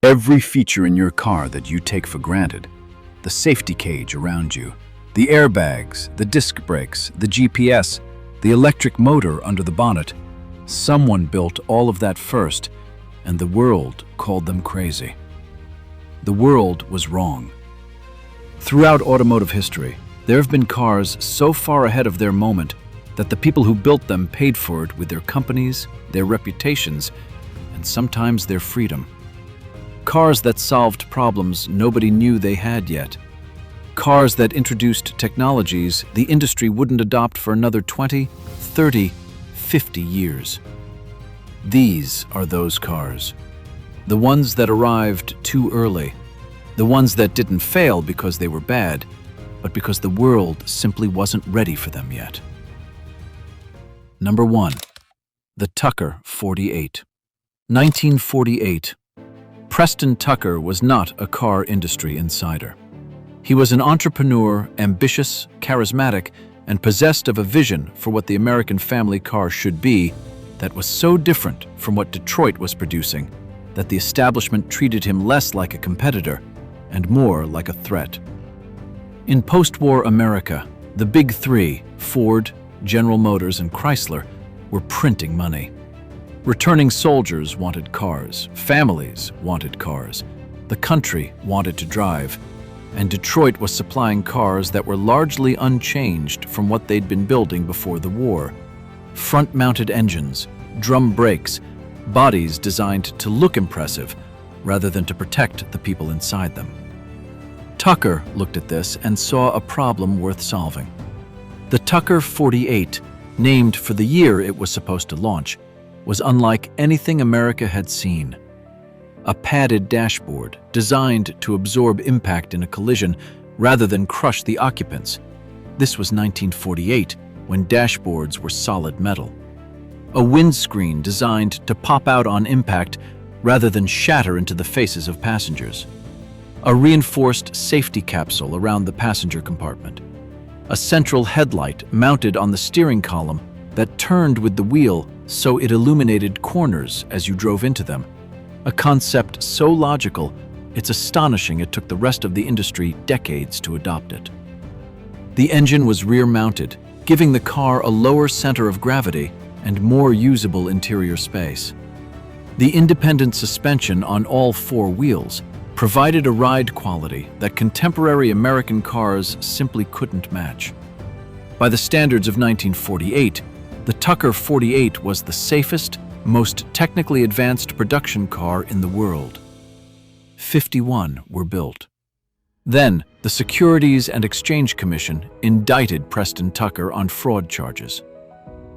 Every feature in your car that you take for granted, the safety cage around you, the airbags, the disc brakes, the GPS, the electric motor under the bonnet, someone built all of that first, and the world called them crazy. The world was wrong. Throughout automotive history, there have been cars so far ahead of their moment that the people who built them paid for it with their companies, their reputations, and sometimes their freedom. Cars that solved problems nobody knew they had yet. Cars that introduced technologies the industry wouldn't adopt for another 20, 30, 50 years. These are those cars. The ones that arrived too early. The ones that didn't fail because they were bad, but because the world simply wasn't ready for them yet. Number 1. The Tucker 48. 1948. Preston Tucker was not a car industry insider. He was an entrepreneur, ambitious, charismatic, and possessed of a vision for what the American family car should be that was so different from what Detroit was producing that the establishment treated him less like a competitor and more like a threat. In post-war America, the big three, Ford, General Motors, and Chrysler, were printing money. Returning soldiers wanted cars, families wanted cars, the country wanted to drive, and Detroit was supplying cars that were largely unchanged from what they'd been building before the war. Front-mounted engines, drum brakes, bodies designed to look impressive rather than to protect the people inside them. Tucker looked at this and saw a problem worth solving. The Tucker 48, named for the year it was supposed to launch, was unlike anything America had seen. A padded dashboard designed to absorb impact in a collision rather than crush the occupants. This was 1948, when dashboards were solid metal. A windscreen designed to pop out on impact rather than shatter into the faces of passengers. A reinforced safety capsule around the passenger compartment. A central headlight mounted on the steering column that turned with the wheel so it illuminated corners as you drove into them. A concept so logical, it's astonishing it took the rest of the industry decades to adopt it. The engine was rear-mounted, giving the car a lower center of gravity and more usable interior space. The independent suspension on all four wheels provided a ride quality that contemporary American cars simply couldn't match. By the standards of 1948, the Tucker 48 was the safest, most technically advanced production car in the world. 51 were built. Then, the Securities and Exchange Commission indicted Preston Tucker on fraud charges.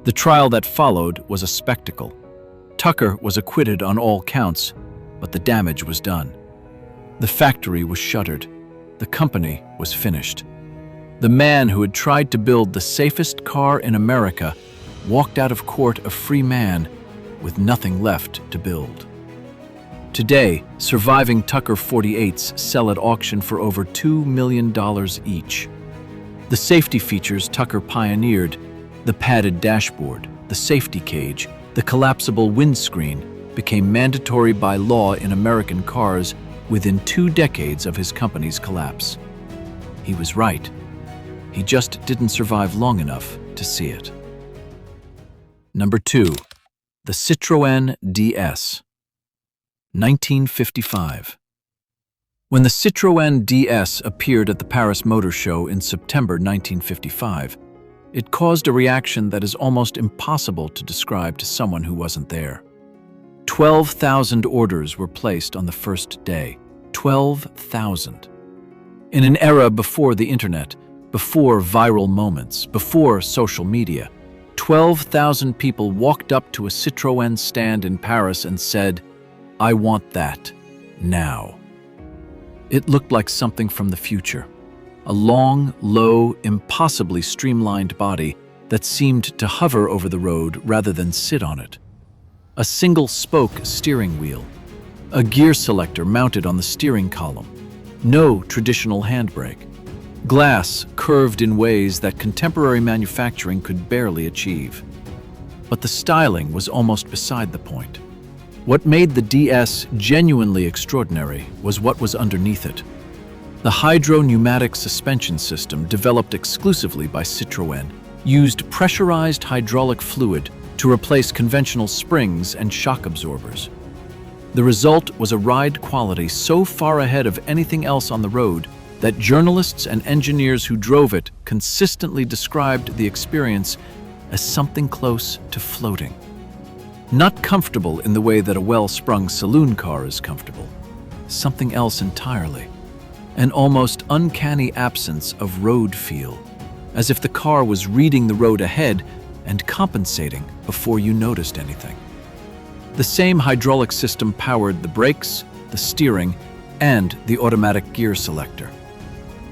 The trial that followed was a spectacle. Tucker was acquitted on all counts, but the damage was done. The factory was shuttered. The company was finished. The man who had tried to build the safest car in America walked out of court a free man with nothing left to build. Today, surviving Tucker 48s sell at auction for over $2 million each. The safety features Tucker pioneered, the padded dashboard, the safety cage, the collapsible windscreen, became mandatory by law in American cars within 2 decades of his company's collapse. He was right. He just didn't survive long enough to see it. Number 2. The Citroën DS. 1955. When the Citroën DS appeared at the Paris Motor Show in September 1955, it caused a reaction that is almost impossible to describe to someone who wasn't there. 12,000 orders were placed on the first day. 12,000. In an era before the internet, before viral moments, before social media, 12,000 people walked up to a Citroën stand in Paris and said, "I want that, now." It looked like something from the future. A long, low, impossibly streamlined body that seemed to hover over the road rather than sit on it. A single-spoke steering wheel. A gear selector mounted on the steering column. No traditional handbrake. Glass curved in ways that contemporary manufacturing could barely achieve. But the styling was almost beside the point. What made the DS genuinely extraordinary was what was underneath it. The hydro-pneumatic suspension system, developed exclusively by Citroën, used pressurized hydraulic fluid to replace conventional springs and shock absorbers. The result was a ride quality so far ahead of anything else on the road that journalists and engineers who drove it consistently described the experience as something close to floating. Not comfortable in the way that a well-sprung saloon car is comfortable. Something else entirely. An almost uncanny absence of road feel, as if the car was reading the road ahead and compensating before you noticed anything. The same hydraulic system powered the brakes, the steering, and the automatic gear selector.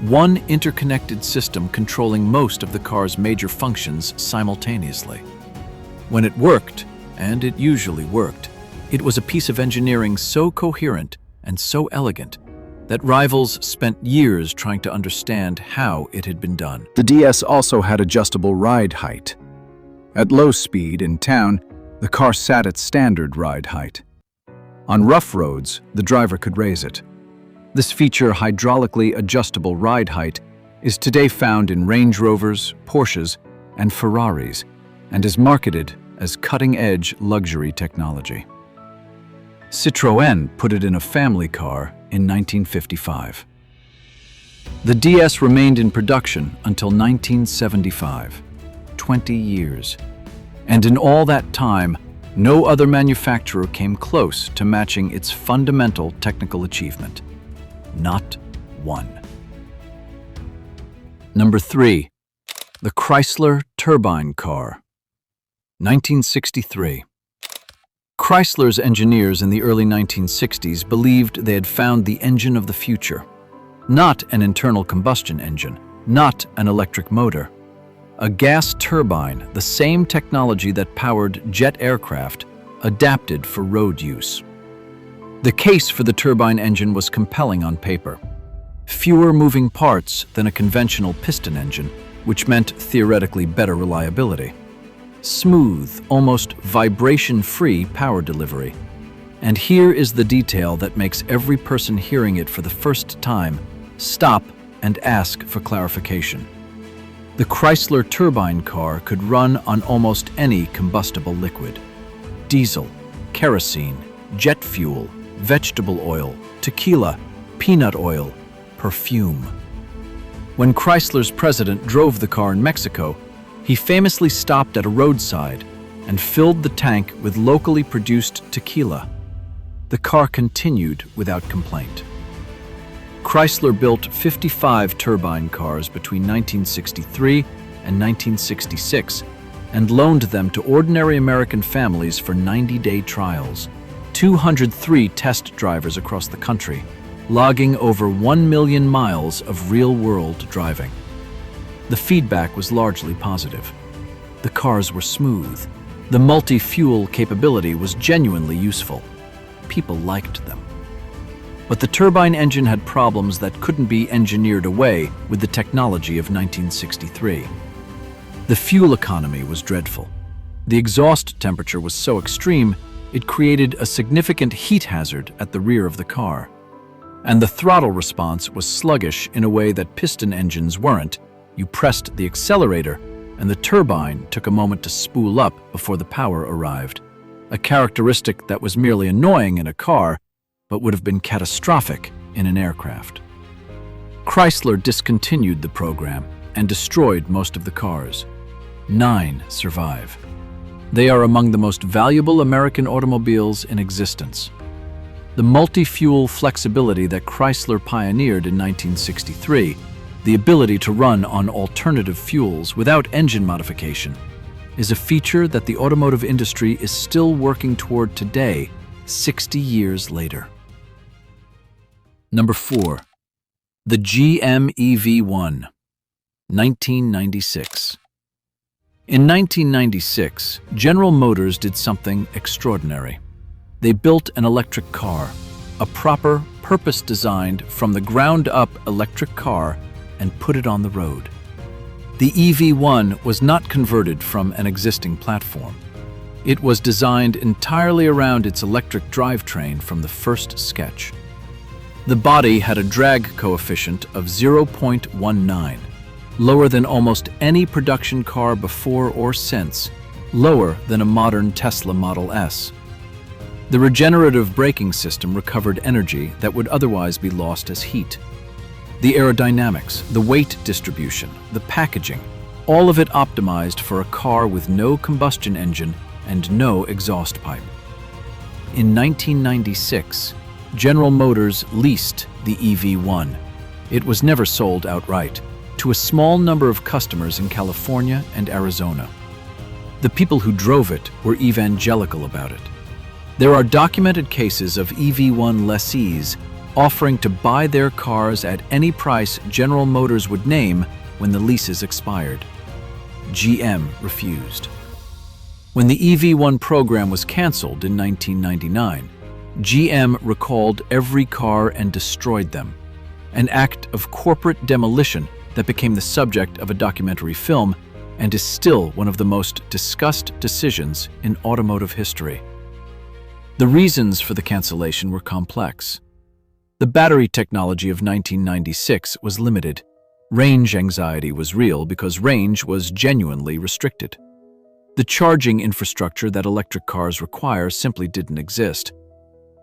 One interconnected system controlling most of the car's major functions simultaneously. When it worked, and it usually worked, it was a piece of engineering so coherent and so elegant that rivals spent years trying to understand how it had been done. The DS also had adjustable ride height. At low speed in town, the car sat at standard ride height. On rough roads, the driver could raise it. This feature, hydraulically adjustable ride height, is today found in Range Rovers, Porsches, and Ferraris, and is marketed as cutting-edge luxury technology. Citroën put it in a family car in 1955. The DS remained in production until 1975, 20 years. And in all that time, no other manufacturer came close to matching its fundamental technical achievement. Not one. Number 3. The Chrysler Turbine Car. 1963. Chrysler's engineers in the early 1960s believed they had found the engine of the future. Not an internal combustion engine, not an electric motor. A gas turbine, the same technology that powered jet aircraft, adapted for road use. The case for the turbine engine was compelling on paper. Fewer moving parts than a conventional piston engine, which meant theoretically better reliability. Smooth, almost vibration-free power delivery. And here is the detail that makes every person hearing it for the first time stop and ask for clarification. The Chrysler Turbine Car could run on almost any combustible liquid. Diesel, kerosene, jet fuel, vegetable oil, tequila, peanut oil, perfume. When Chrysler's president drove the car in Mexico, he famously stopped at a roadside and filled the tank with locally produced tequila. The car continued without complaint. Chrysler built 55 turbine cars between 1963 and 1966 and loaned them to ordinary American families for 90-day trials. 203 test drivers across the country, logging over 1 million miles of real-world driving. The feedback was largely positive. The cars were smooth. The multi-fuel capability was genuinely useful. People liked them. But the turbine engine had problems that couldn't be engineered away with the technology of 1963. The fuel economy was dreadful. The exhaust temperature was so extreme, it created a significant heat hazard at the rear of the car. And the throttle response was sluggish in a way that piston engines weren't. You pressed the accelerator, and the turbine took a moment to spool up before the power arrived, a characteristic that was merely annoying in a car, but would have been catastrophic in an aircraft. Chrysler discontinued the program and destroyed most of the cars. 9 survive. They are among the most valuable American automobiles in existence. The multi-fuel flexibility that Chrysler pioneered in 1963, the ability to run on alternative fuels without engine modification, is a feature that the automotive industry is still working toward today, 60 years later. Number 4. The GM EV1, 1996. In 1996, General Motors did something extraordinary. They built an electric car, a proper, purpose-designed, from-the-ground-up electric car, and put it on the road. The EV1 was not converted from an existing platform. It was designed entirely around its electric drivetrain from the first sketch. The body had a drag coefficient of 0.19, lower than almost any production car before or since, lower than a modern Tesla Model S. The regenerative braking system recovered energy that would otherwise be lost as heat. The aerodynamics, the weight distribution, the packaging, all of it optimized for a car with no combustion engine and no exhaust pipe. In 1996, General Motors leased the EV1. It was never sold outright, to a small number of customers in California and Arizona. The people who drove it were evangelical about it. There are documented cases of EV1 lessees offering to buy their cars at any price General Motors would name when the leases expired. GM refused. When the EV1 program was canceled in 1999, GM recalled every car and destroyed them, an act of corporate demolition that became the subject of a documentary film and is still one of the most discussed decisions in automotive history. The reasons for the cancellation were complex. The battery technology of 1996 was limited. Range anxiety was real because range was genuinely restricted. The charging infrastructure that electric cars require simply didn't exist.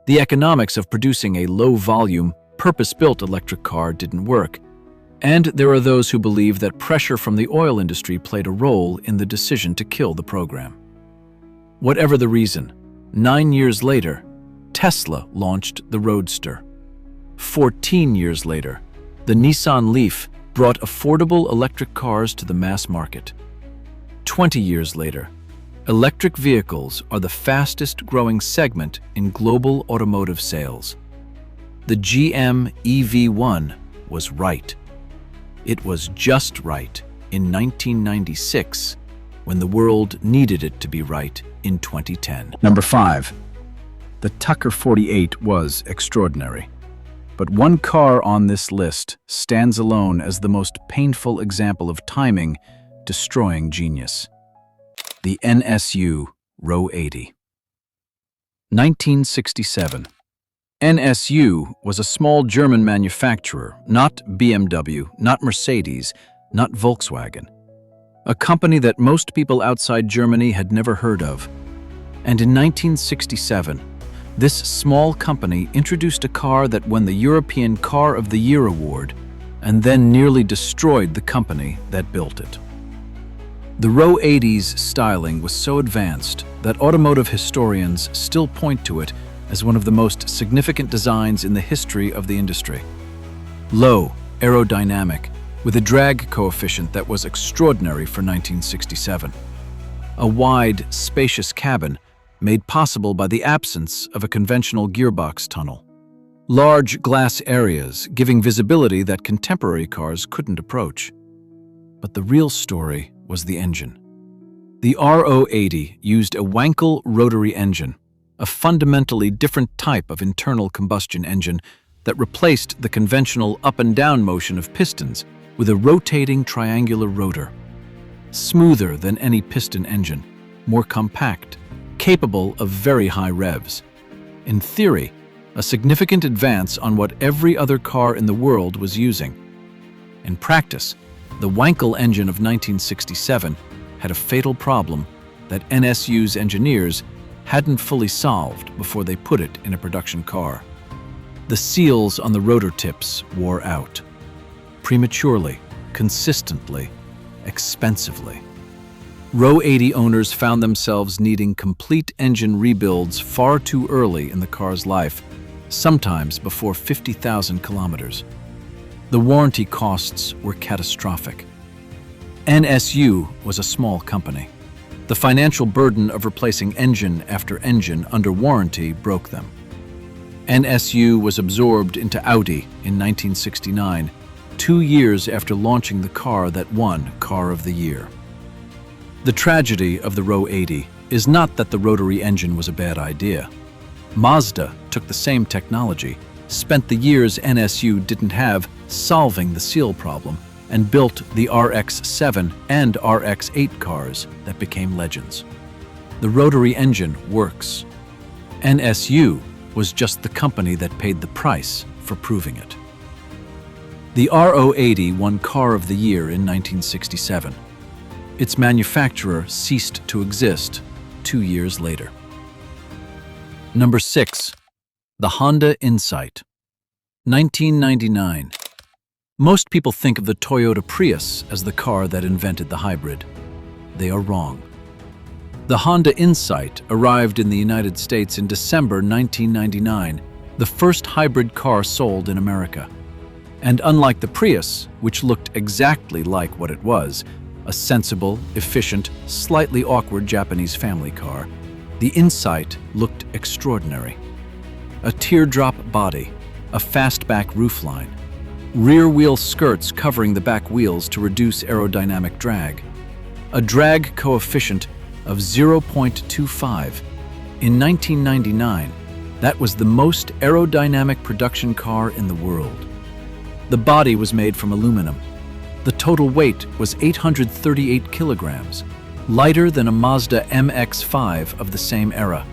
The economics of producing a low-volume, purpose-built electric car didn't work. And there are those who believe that pressure from the oil industry played a role in the decision to kill the program. Whatever the reason, 9 years later, Tesla launched the Roadster. 14 years later, the Nissan Leaf brought affordable electric cars to the mass market. 20 years later, electric vehicles are the fastest-growing segment in global automotive sales. The GM EV1 was right. It was just right in 1996 when the world needed it to be right in 2010. Number 5. The Tucker 48 was extraordinary. But one car on this list stands alone as the most painful example of timing destroying genius. The NSU Ro80. 1967. NSU was a small German manufacturer, not BMW, not Mercedes, not Volkswagen. A company that most people outside Germany had never heard of. And in 1967, this small company introduced a car that won the European Car of the Year award and then nearly destroyed the company that built it. The Ro80's styling was so advanced that automotive historians still point to it as one of the most significant designs in the history of the industry. Low, aerodynamic, with a drag coefficient that was extraordinary for 1967. A wide, spacious cabin made possible by the absence of a conventional gearbox tunnel. Large glass areas giving visibility that contemporary cars couldn't approach. But the real story was the engine. The Ro80 used a Wankel rotary engine, a fundamentally different type of internal combustion engine that replaced the conventional up and down motion of pistons with a rotating triangular rotor. Smoother than any piston engine, more compact, capable of very high revs. In theory, a significant advance on what every other car in the world was using. In practice, the Wankel engine of 1967 had a fatal problem that NSU's engineers hadn't fully solved before they put it in a production car. The seals on the rotor tips wore out. Prematurely, consistently, expensively. Ro80 owners found themselves needing complete engine rebuilds far too early in the car's life, sometimes before 50,000 kilometers. The warranty costs were catastrophic. NSU was a small company. The financial burden of replacing engine after engine under warranty broke them. NSU was absorbed into Audi in 1969, 2 years after launching the car that won Car of the Year. The tragedy of the Ro80 is not that the rotary engine was a bad idea. Mazda took the same technology, spent the years NSU didn't have solving the seal problem, and built the RX-7 and RX-8 cars that became legends. The rotary engine works. NSU was just the company that paid the price for proving it. The Ro80 won Car of the Year in 1967. Its manufacturer ceased to exist 2 years later. Number 6. The Honda Insight. 1999. Most people think of the Toyota Prius as the car that invented the hybrid. They are wrong. The Honda Insight arrived in the United States in December 1999, the first hybrid car sold in America. And unlike the Prius, which looked exactly like what it was, a sensible, efficient, slightly awkward Japanese family car, the Insight looked extraordinary. A teardrop body, a fastback roofline, rear wheel skirts covering the back wheels to reduce aerodynamic drag, a drag coefficient of 0.25. In 1999, that was the most aerodynamic production car in the world. The body was made from aluminum. The total weight was 838 kilograms, lighter than a Mazda MX-5 of the same era.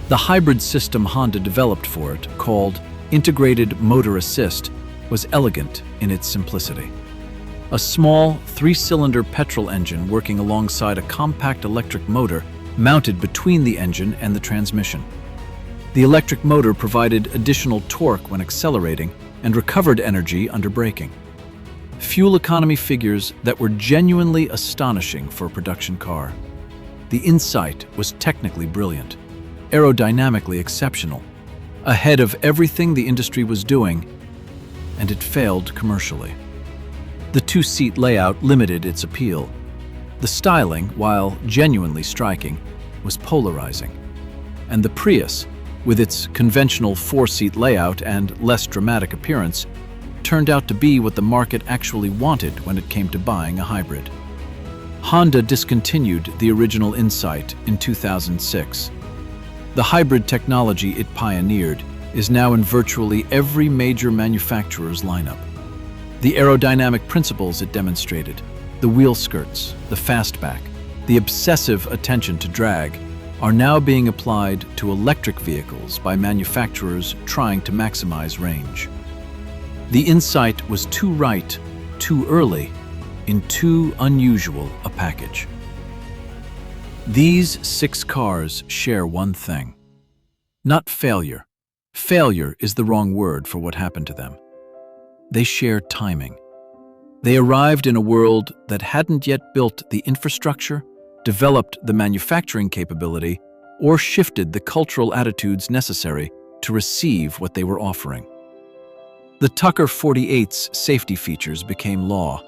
The hybrid system Honda developed for it, called Integrated Motor Assist, was elegant in its simplicity. A small, 3-cylinder petrol engine working alongside a compact electric motor mounted between the engine and the transmission. The electric motor provided additional torque when accelerating and recovered energy under braking. Fuel economy figures that were genuinely astonishing for a production car. The Insight was technically brilliant, aerodynamically exceptional, ahead of everything the industry was doing, and it failed commercially. The two-seat layout limited its appeal. The styling, while genuinely striking, was polarizing. And the Prius, with its conventional 4-seat layout and less dramatic appearance, turned out to be what the market actually wanted when it came to buying a hybrid. Honda discontinued the original Insight in 2006. The hybrid technology it pioneered is now in virtually every major manufacturer's lineup. The aerodynamic principles it demonstrated, the wheel skirts, the fastback, the obsessive attention to drag, are now being applied to electric vehicles by manufacturers trying to maximize range. The Insight was too right, too early, in too unusual a package. These 6 cars share one thing. Not failure. Failure is the wrong word for what happened to them. They share timing. They arrived in a world that hadn't yet built the infrastructure, developed the manufacturing capability, or shifted the cultural attitudes necessary to receive what they were offering. The Tucker 48's safety features became law.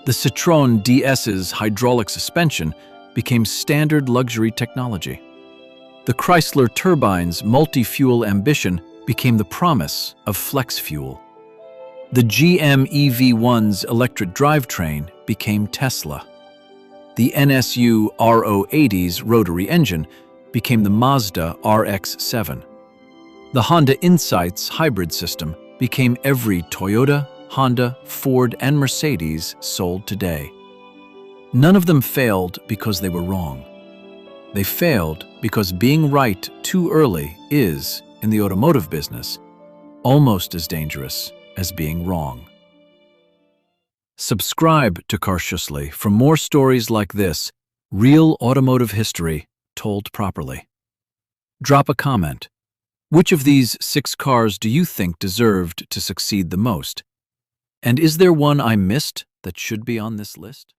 The Citroën DS's hydraulic suspension became standard luxury technology. The Chrysler Turbine's multi-fuel ambition became the promise of flex fuel. The GM EV1's electric drivetrain became Tesla. The NSU Ro80's rotary engine became the Mazda RX-7. The Honda Insight's hybrid system became every Toyota, Honda, Ford, and Mercedes sold today. None of them failed because they were wrong. They failed because being right too early is, in the automotive business, almost as dangerous as being wrong. Subscribe to Cautiously for more stories like this, real automotive history told properly. Drop a comment. Which of these 6 cars do you think deserved to succeed the most? And is there one I missed that should be on this list?